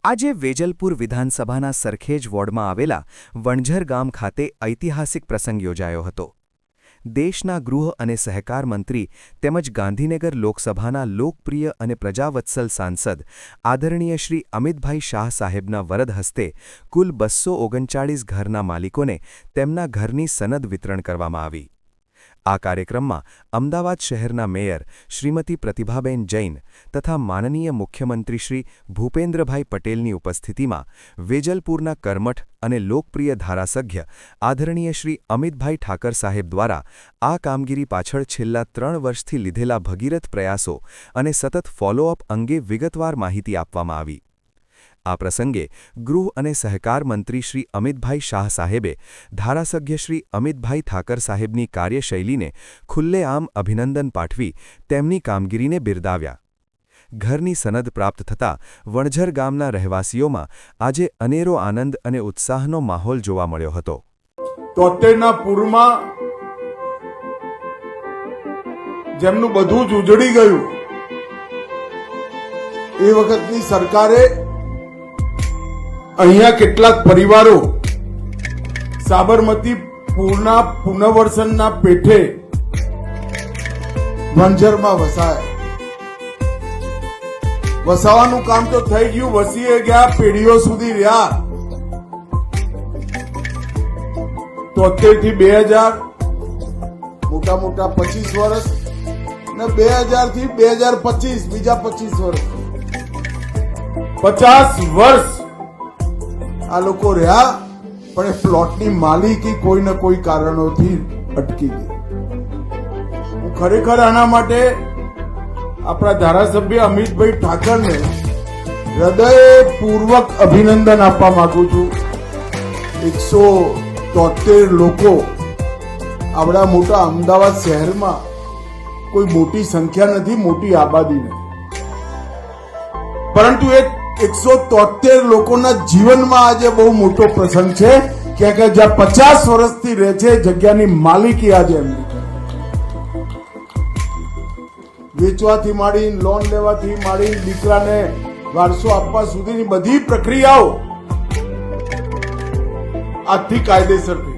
આજે વેજલપુર વિધાનસભાના સરખેજ વોર્ડમાં આવેલા વણઝર ગામ ખાતે ઐતિહાસિક પ્રસંગ યોજાયો હતો। દેશના ગૃહ અને સહકાર મંત્રી તેમજ ગાંધીનગર લોકસભાના લોકપ્રિય અને પ્રજાવત્સલ સાંસદ આદરણીય શ્રી અમિતભાઈ શાહ સાહેબના વરદ હસ્તે કુલ 239 ઘરના માલિકોને તેમના ઘરની સનદ વિતરણ કરવામાં આવી। આ કાર્યક્રમમાં અમદાવાદ શહેરના મેયર શ્રીમતી પ્રતિભાબેન જૈન તથા માનનીય મુખ્યમંત્રી શ્રી ભૂપેન્દ્રભાઈ પટેલની ઉપસ્થિતિમાં વેજલપુરના કર્મઠ અને લોકપ્રિય ધારાસભ્ય આદરણીય શ્રી અમિતભાઈ ઠાકર સાહેબ દ્વારા આ કામગીરી પાછળ છેલ્લા 3 વર્ષથી લીધેલા ભગીરથ પ્રયાસો અને સતત ફોલોઅપ અંગે વિગતવાર માહિતી આપવામાં આવી। આ પ્રસંગે ગૃહ અને સહકાર મંત્રી શ્રી અમિતભાઈ શાહ સાહેબે ધારાસભ્ય શ્રી અમિતભાઈ ઠાકર સાહેબની કાર્યશૈલીને ખુલ્લેઆમ અભિનંદન પાઠવી તેમની કામગીરીને બિરદાવ્યા। ઘરની સનદ પ્રાપ્ત થતાં વણઝર ગામના રહેવાસીઓમાં આજે અનેરો આનંદ અને ઉત્સાહનો માહોલ જોવા મળ્યો હતો। 73ના પૂરમાં જેમનું બધું જ ઉજળી ગયું, એ વખતની સરકારે અહીંયા કેટલાક પરિવારો સાબરમતી પૂરના પુનર્વસનના પેઠે વણઝરમાં વસાયા। વસાવાનું કામ તો થઈ ગયું, વસીએ ગયા, પેઢીઓ સુધી રહ્યા। 73 થી 2000 મોટા મોટા 25 વર્ષ ને 2000 થી 2025 બીજા 25 વર્ષ, 50 વર્ષ આ લોકો રહ્યા, પણ એ પ્લોટની માલિકી કોઈ ને કોઈ કારણોથી અટકી ગઈ। હું ખરેખર આના માટે આપણા ધારાસભ્ય અમિતભાઈ ઠાકરને હૃદયપૂર્વક અભિનંદન આપવા માંગુ છું। 173 લોકો આવડા મોટા અમદાવાદ શહેરમાં કોઈ મોટી સંખ્યા નથી, મોટી આબાદી નથી, પરંતુ એક 173 લોકોના જીવનમાં આજે બહુ મોટો પ્રસંગ છે કે જ્યાં 50 વર્ષથી રહે છે જગ્યાની માલિકી આજે એમની વેચવાથી માંડીને લોન લેવાથી માંડીને દીકરાને વારસો આપવા સુધીની બધી પ્રક્રિયાઓ આજથી કાયદેસર થઈ।